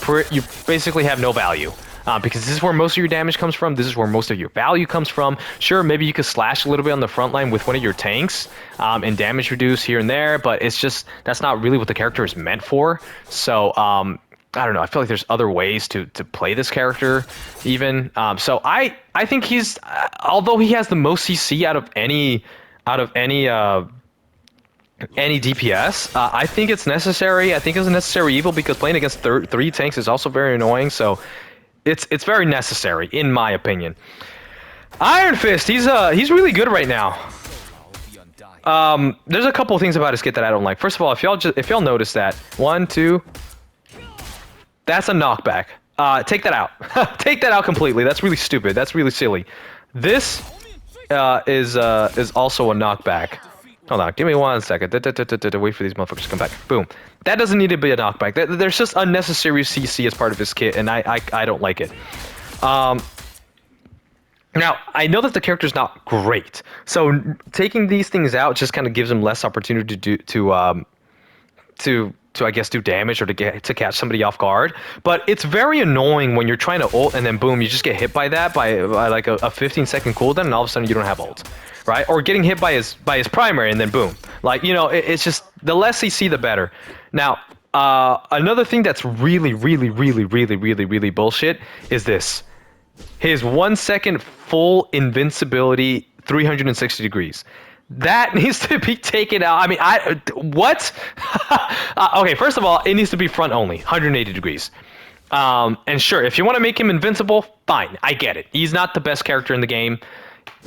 basically have no value. Because this is where most of your damage comes from. This is where most of your value comes from. Sure, maybe you could slash a little bit on the front line with one of your tanks and damage reduce here and there, but it's just, that's not really what the character is meant for. So, I don't know. I feel like there's other ways to play this character even. So I think he's, although he has the most CC out of any DPS, I think it's necessary. I think it's a necessary evil because playing against 3 tanks is also very annoying. So it's very necessary, in my opinion. Iron Fist, he's really good right now. There's a couple of things about his kit that I don't like. First of all, if y'all notice that 1, 2, that's a knockback. Take that out. Take that out completely. That's really stupid. That's really silly. This is also a knockback. Hold on, give me 1 second. Wait for these motherfuckers to come back. Boom. That doesn't need to be a knockback. There's just unnecessary CC as part of his kit, and I don't like it. Now, I know that the character's not great, so taking these things out just kind of gives him less opportunity to I guess do damage or to catch somebody off guard. But it's very annoying when you're trying to ult and then boom, you just get hit by that by like a 15-second cooldown, and all of a sudden you don't have ult. Right? Or getting hit by his primary and then boom. Like, you know, it's just the less CC the better. Now, another thing that's really bullshit is this. His 1 second full invincibility 360 degrees. That needs to be taken out. I mean, what? Okay, first of all, it needs to be front only, 180 degrees. And sure, if you want to make him invincible, fine. I get it. He's not the best character in the game.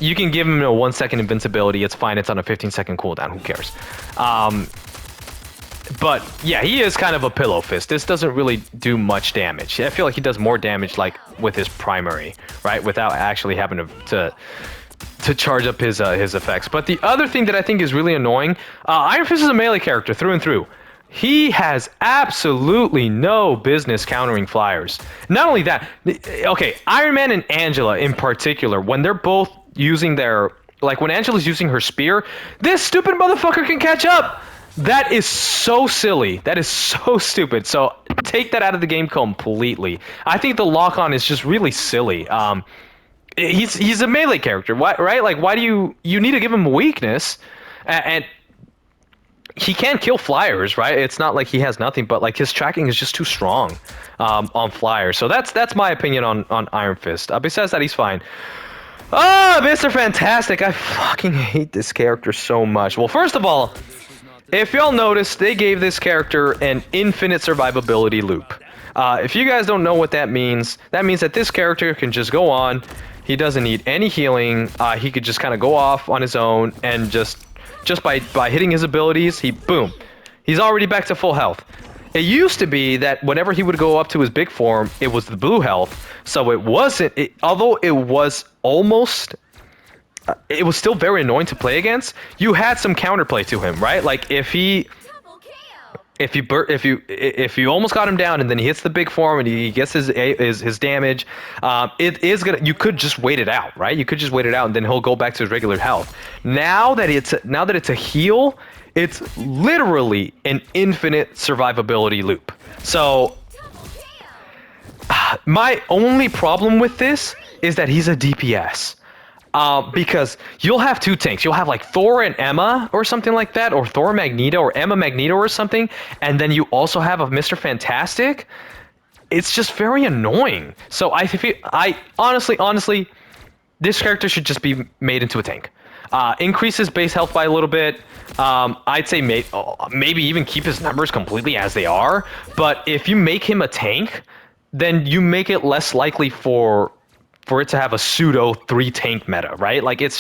You can give him a 1 second invincibility. It's fine. It's on a 15-second cooldown. Who cares? But yeah, he is kind of a pillow fist. This doesn't really do much damage. I feel like he does more damage like with his primary, right? Without actually having to charge up his effects. But the other thing that I think is really annoying, Iron Fist is a melee character through and through. He has absolutely no business countering flyers. Not only that, okay, Iron Man and Angela in particular, when they're both using their, like when Angela's using her spear, this stupid motherfucker can catch up. That is so silly. That is so stupid. So take that out of the game completely. I think the lock-on is just really silly. He's a melee character, right? Like, why do you need to give him a weakness? And he can kill flyers, right? It's not like he has nothing, but like his tracking is just too strong on flyers. So that's my opinion on Iron Fist. Besides that, he's fine. Oh, Mr. Fantastic. I fucking hate this character so much. Well, first of all, if y'all noticed, they gave this character an infinite survivability loop. If you guys don't know what that means that this character can just go on. He doesn't need any healing. He could just kind of go off on his own and just by hitting his abilities, he's already back to full health. It used to be that whenever he would go up to his big form, it was the blue health. So it wasn't, although it was almost, it was still very annoying to play against. You had some counterplay to him, right? Like if you almost got him down and then he hits the big form and he gets his damage, you could just wait it out, right? You could just wait it out and then he'll go back to his regular health. Now that it's a heal, it's literally an infinite survivability loop. So my only problem with this is that he's a DPS. Because you'll have two tanks. You'll have like Thor and Emma or something like that, or Thor Magneto or Emma Magneto or something, and then you also have a Mr. Fantastic. It's just very annoying. So I honestly, this character should just be made into a tank. Increases base health by a little bit. I'd say maybe even keep his numbers completely as they are. But if you make him a tank, then you make it less likely for it to have a pseudo 3 tank meta, right? Like it's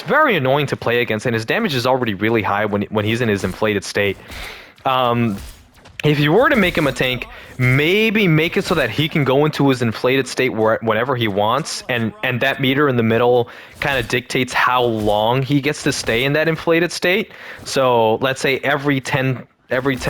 very annoying to play against, and his damage is already really high when he's in his inflated state. If you were to make him a tank, maybe make it so that he can go into his inflated state whenever he wants, and that meter in the middle kind of dictates how long he gets to stay in that inflated state. So let's say every 10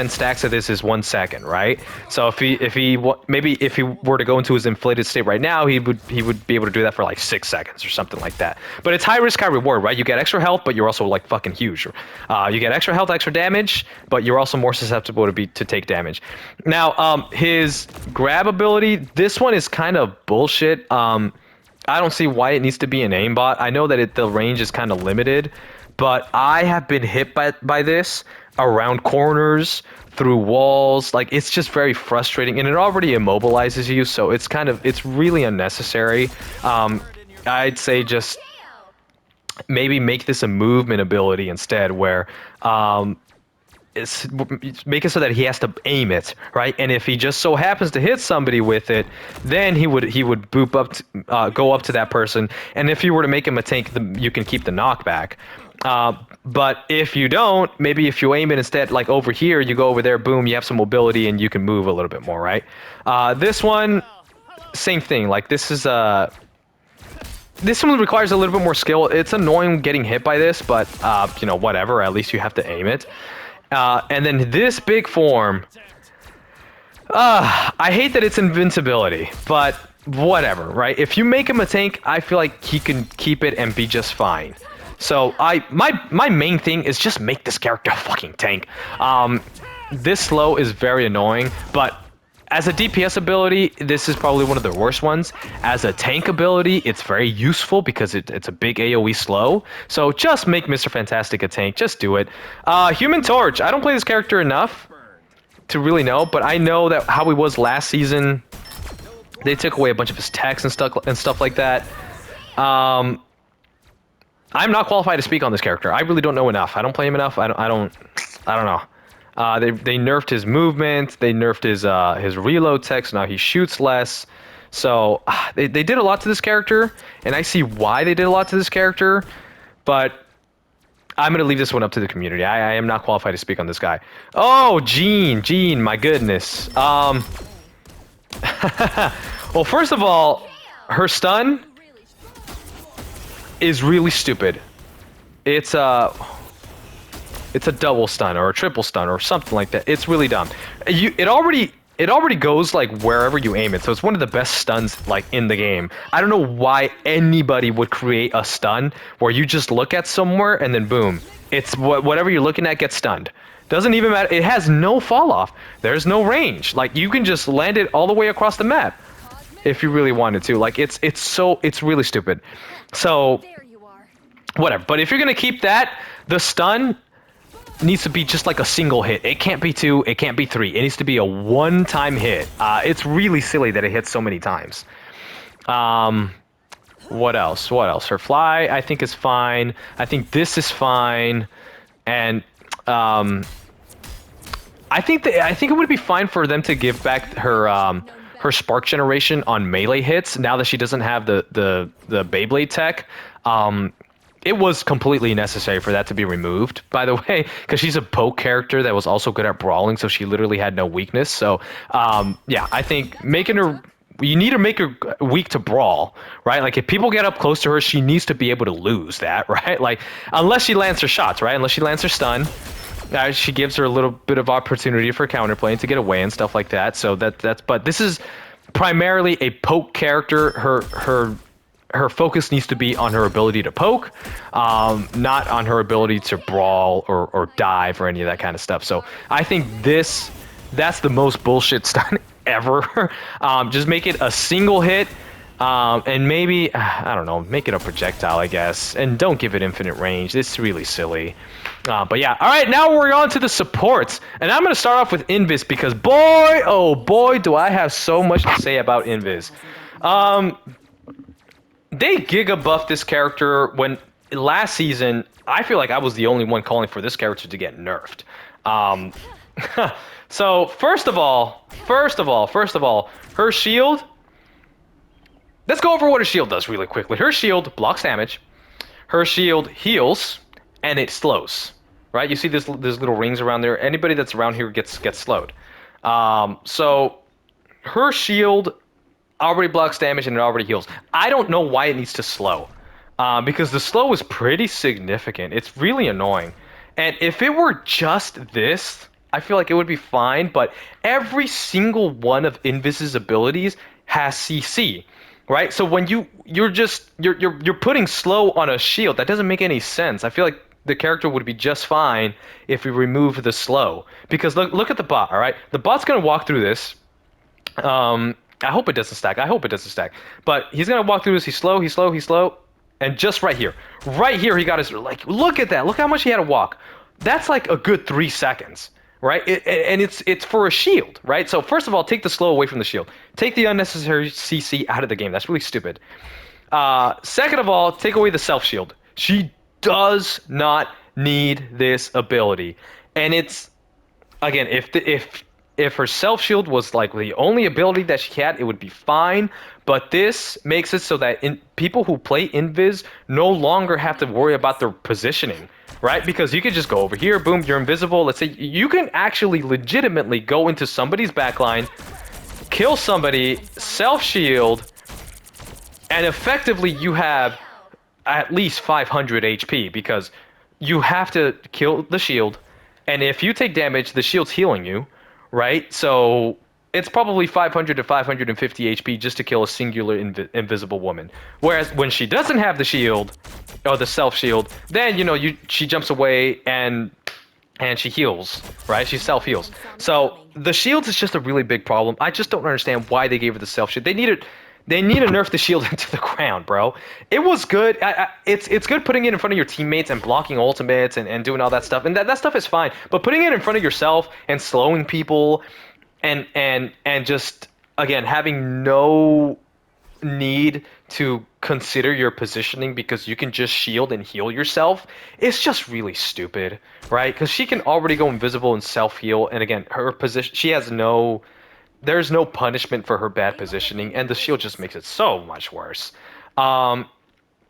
stacks of this is 1 second, right? So if he were to go into his inflated state right now, he would be able to do that for like 6 seconds or something like that. But it's high risk, high reward, right? You get extra health, but you're also like fucking huge. You get extra health, extra damage, but you're also more susceptible to take damage. Now, his grab ability, this one is kind of bullshit. I don't see why it needs to be an aimbot. I know that the range is kind of limited, but I have been hit by this around corners, through walls. Like, it's just very frustrating, and it already immobilizes you, so it's really unnecessary. I'd say just maybe make this a movement ability instead, where make it so that he has to aim it, right? And if he just so happens to hit somebody with it, then he would boop up go up to that person, and if you were to make him a tank, you can keep the knockback. But if you don't, maybe if you aim it instead, like over here, you go over there, boom, you have some mobility and you can move a little bit more, right? This one, same thing. Like this one requires a little bit more skill. It's annoying getting hit by this, but whatever. At least you have to aim it. And then this big form, I hate that it's invincibility, but whatever, right? If you make him a tank, I feel like he can keep it and be just fine. So my main thing is just make this character a fucking tank. This slow is very annoying, but as a DPS ability, this is probably one of the worst ones. As a tank ability, it's very useful because it's a big AoE slow. So just make Mr. Fantastic a tank. Just do it. Human Torch. I don't play this character enough to really know, but I know that how he was last season, they took away a bunch of his techs and stuff like that. I'm not qualified to speak on this character. I really don't know enough. I don't play him enough. I don't know. They nerfed his movement. They nerfed his reload tech, so now he shoots less. So they did a lot to this character, and I see why they did a lot to this character. But I'm gonna leave this one up to the community. I am not qualified to speak on this guy. Oh, Jean, my goodness. Well, first of all, her stun is really stupid. It's a double stun or a triple stun or something like that. It's really dumb. It already goes like wherever you aim it, so it's one of the best stuns like in the game. I don't know why anybody would create a stun where you just look at somewhere and then boom, it's whatever you're looking at gets stunned. Doesn't even matter. It has no fall off. There's no range. Like you can just land it all the way across the map if you really wanted to. Like it's really stupid. So whatever. But if you're gonna keep that, the stun needs to be just like a single hit. It can't be 2, it can't be 3. It needs to be a one-time hit. It's really silly that it hits so many times. What else? Her fly, I think, is fine. I think this is fine. And I think it would be fine for them to give back her spark generation on melee hits now that she doesn't have the Beyblade tech. It was completely necessary for that to be removed, by the way, because she's a poke character that was also good at brawling, so she literally had no weakness. So, yeah, I think you need to make her weak to brawl, right? Like, if people get up close to her, she needs to be able to lose that, right? Like, unless she lands her shots, right? Unless she lands her stun, she gives her a little bit of opportunity for counterplay and to get away and stuff like that. So but this is primarily a poke character. Her focus needs to be on her ability to poke, not on her ability to brawl or dive or any of that kind of stuff. So I think that's the most bullshit stun ever. Just make it a single hit. And maybe, I don't know, make it a projectile, I guess. And don't give it infinite range. It's really silly. But yeah, all right, now we're on to the supports. And I'm going to start off with Invis because boy, oh boy, do I have so much to say about Invis. They giga buffed this character when last season, I feel like I was the only one calling for this character to get nerfed. Um, so first of all, her shield. Let's go over what her shield does really quickly. Her shield blocks damage. Her shield heals, and it slows. Right? You see this, there's little rings around there. Anybody that's around here gets slowed. So her shield already blocks damage and it already heals. I don't know why it needs to slow. Because the slow is pretty significant. It's really annoying. And if it were just this, I feel like it would be fine. But every single one of Invis's abilities has CC. Right, so when you're putting slow on a shield, that doesn't make any sense. I feel like the character would be just fine if we remove the slow. Because look at the bot, all right? The bot's gonna walk through this. I hope it doesn't stack. I hope it doesn't stack. But he's gonna walk through this. He's slow. He's slow. He's slow. And just right here, he got his like. Look at that. Look how much he had to walk. That's like a good 3 seconds. Right, and it's for a shield, right? So first of all, take the slow away from the shield. Take the unnecessary CC out of the game. That's really stupid. Second of all, take away the self shield. She does not need this ability, and it's again, if her self shield was like the only ability that she had, it would be fine. But this makes it so that people who play Invis no longer have to worry about their positioning. Right? Because you could just go over here, boom, you're invisible. Let's say you can actually legitimately go into somebody's backline, kill somebody, self-shield, and effectively you have at least 500 HP because you have to kill the shield. And if you take damage, the shield's healing you, right? So it's probably 500 to 550 HP just to kill a singular invisible woman. Whereas when she doesn't have the shield, or the self shield, then she jumps away and she heals, right? She self heals. So the shields is just a really big problem. I just don't understand why they gave her the self shield. They need to nerf the shield into the ground, bro. It was good. It's good putting it in front of your teammates and blocking ultimates and doing all that stuff, and that stuff is fine. But putting it in front of yourself and slowing people and just again having no need to consider your positioning because you can just shield and heal yourself, it's just really stupid, right? Because she can already go invisible and self-heal, and again, her position, there's no punishment for her bad positioning, and the shield just makes it so much worse.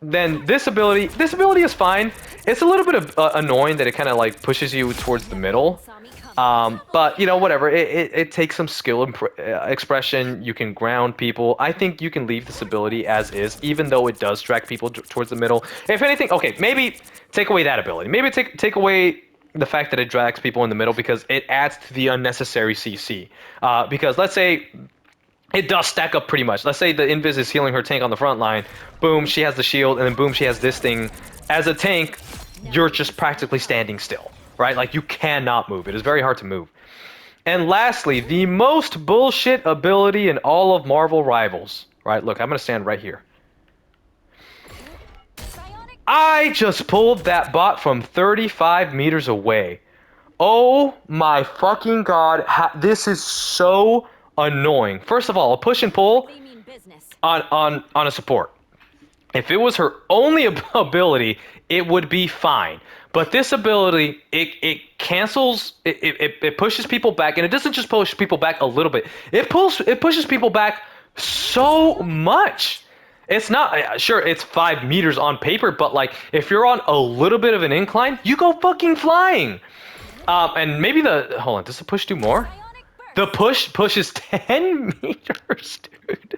Then this ability is fine. It's a little bit of annoying that it kind of like pushes you towards the middle. But whatever. It takes some skill expression. You can ground people. I think you can leave this ability as is, even though it does drag people towards the middle. If anything, okay, maybe take away that ability. Maybe take away the fact that it drags people in the middle because it adds to the unnecessary CC. Because let's say it does stack up pretty much. Let's say the Invis is healing her tank on the front line. Boom, she has the shield, and then boom, she has this thing. As a tank, you're just practically standing still, right? Like, you cannot move. It is very hard to move. And lastly, the most bullshit ability in all of Marvel Rivals. Right, look, I'm going to stand right here. I just pulled that bot from 35 meters away. Oh my fucking god, this is so annoying. First of all, a push and pull on a support. If it was her only ability, it would be fine. But this ability, it cancels, it pushes people back, and it doesn't just push people back a little bit. It pushes people back so much. It's not, sure, it's 5 meters on paper, but like, if you're on a little bit of an incline, you go fucking flying. And maybe hold on, does the push do more? The push pushes 10 meters, dude.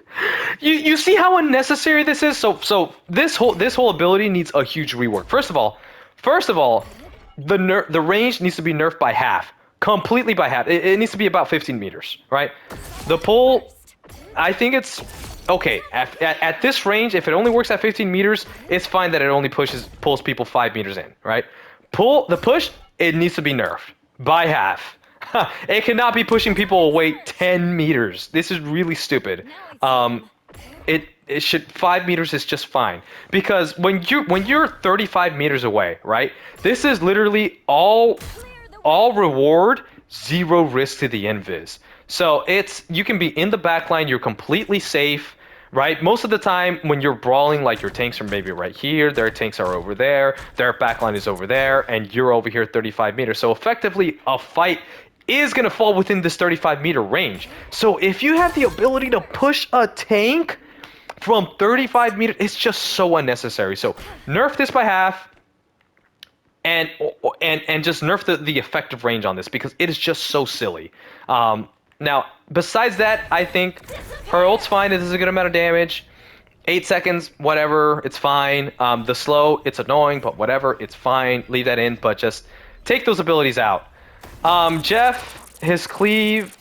You see how unnecessary this is? So this whole ability needs a huge rework. First of all, the range needs to be nerfed by half. Completely by half. It needs to be about 15 meters, right? The pull, I think it's okay. At this range, if it only works at 15 meters, it's fine that it only pulls people 5 meters in, right? The push, it needs to be nerfed by half. It cannot be pushing people away 10 meters. This is really stupid. it should 5 meters is just fine, because when you're 35 meters away, right? This is literally all reward, zero risk to the invis. So you can be in the back line, you're completely safe, right? Most of the time when you're brawling, like your tanks are maybe right here, their tanks are over there, their backline is over there, and you're over here 35 meters. So effectively a fight is going to fall within this 35 meter range. So if you have the ability to push a tank from 35 meters, it's just so unnecessary. So nerf this by half, and just nerf the effective range on this, because it is just so silly. Now, besides that, I think her ult's fine. It does a good amount of damage. 8 seconds, whatever, it's fine. The slow, it's annoying, but whatever, it's fine. Leave that in, but just take those abilities out. Jeff, his cleave,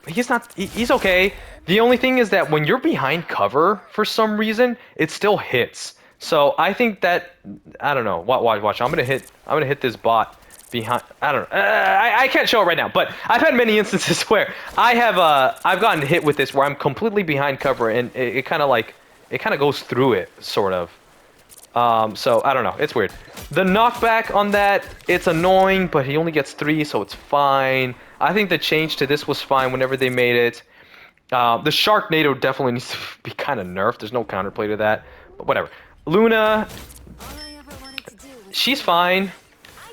he's okay. The only thing is that when you're behind cover, for some reason, it still hits. So I think that, I don't know. Watch. I'm gonna hit this bot behind. I don't know. I can't show it right now, but I've had many instances where I've gotten hit with this where I'm completely behind cover, and it kind of goes through it, sort of. So I don't know. It's weird. The knockback on that, it's annoying, but he only gets 3, so it's fine. I think the change to this was fine whenever they made it. The Sharknado definitely needs to be kind of nerfed. There's no counterplay to that, but whatever. Luna, she's fine.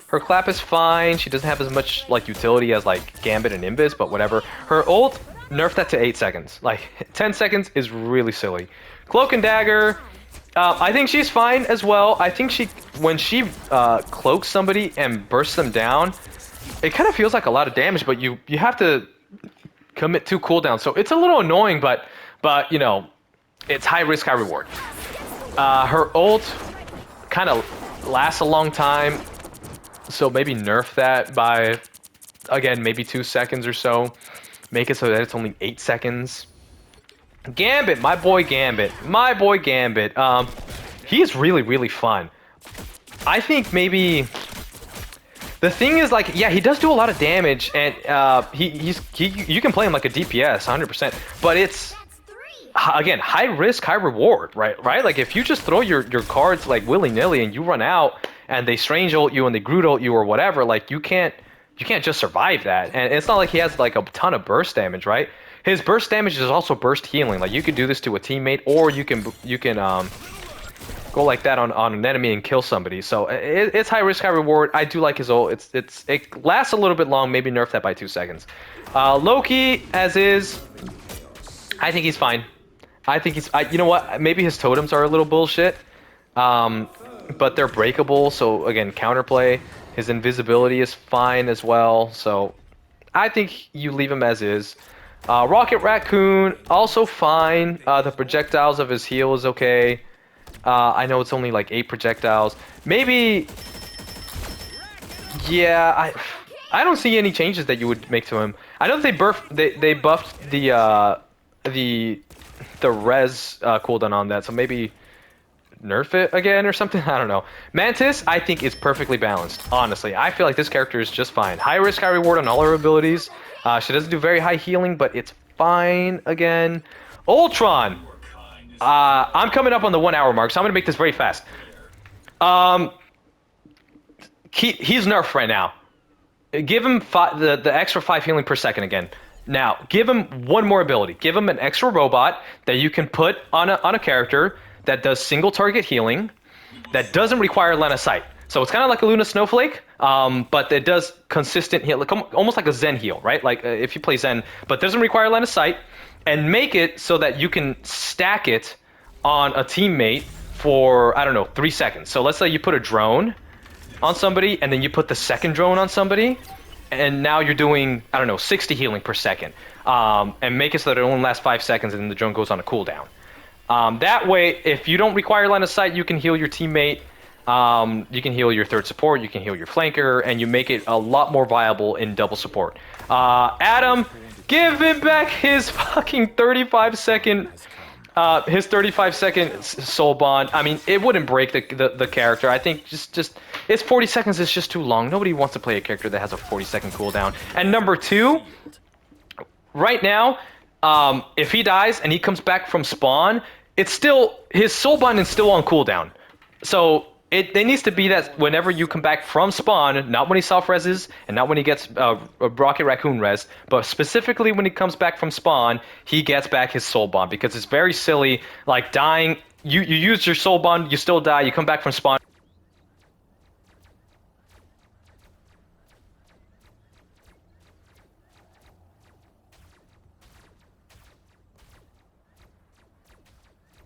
Her clap is fine. She doesn't have as much like utility as like Gambit and Invis, but whatever. Her ult, nerf that to 8 seconds. Like 10 seconds is really silly. Cloak and Dagger, I think she's fine as well. I think when she cloaks somebody and bursts them down, it kind of feels like a lot of damage, but you have to commit 2 cooldowns. So it's a little annoying, but you know, it's high risk, high reward. Her ult kind of lasts a long time, so maybe nerf that by, again, maybe 2 seconds or so. Make it so that it's only 8 seconds. Gambit, my boy Gambit. He's really, really fun. I think maybe the thing is, like, yeah, he does do a lot of damage, and you can play him like a DPS 100%, but it's, again, high risk, high reward, right? Like, if you just throw your cards like willy-nilly and you run out and they strange ult you and they Groot ult you or whatever, like, you can't just survive that. And it's not like he has like a ton of burst damage, right? His burst damage is also burst healing. Like, you could do this to a teammate, or you can go like that on an enemy and kill somebody. So it's high risk, high reward. I do like his ult. It lasts a little bit long. Maybe nerf that by 2 seconds. Loki, as is, I think he's fine. I think you know what? Maybe his totems are a little bullshit, but they're breakable. So again, counterplay. His invisibility is fine as well. So I think you leave him as is. Rocket Raccoon, also fine. The projectiles of his heal is okay. I know it's only like 8 projectiles. Maybe, yeah, I don't see any changes that you would make to him. I know they buffed the res cooldown on that, so maybe nerf it again or something. I don't know. Mantis, I think, is perfectly balanced. Honestly, I feel like this character is just fine. High risk, high reward on all her abilities. She doesn't do very high healing, but it's fine again. Ultron. I'm coming up on the 1 hour mark, so I'm gonna make this very fast. He's nerfed right now. Give him the extra 5 healing per second again. Now, give him one more ability. Give him an extra robot that you can put on a character that does single target healing, that doesn't require line of sight. So it's kind of like a Luna Snowflake, but it does consistent heal, like, almost like a Zen heal, right? Like if you play Zen, but doesn't require line of sight, and make it so that you can stack it on a teammate for, I don't know, 3 seconds. So let's say you put a drone on somebody, and then you put the second drone on somebody, and now you're doing, I don't know, 60 healing per second, and make it so that it only lasts 5 seconds, and then the drone goes on a cooldown. That way, if you don't require line of sight, you can heal your teammate. You can heal your third support, you can heal your flanker, and you make it a lot more viable in double support. Adam, give him back his fucking 35-second soul bond. I mean, it wouldn't break the character. I think just it's 40 seconds is just too long. Nobody wants to play a character that has a 40-second cooldown. And number 2, right now, if he dies and he comes back from spawn, it's still his soul bond is still on cooldown. So there needs to be that whenever you come back from spawn, not when he self reses and not when he gets a Rocket Raccoon res, but specifically when he comes back from spawn, he gets back his soul bond because it's very silly. Like dying, you use your soul bond, you still die, you come back from spawn.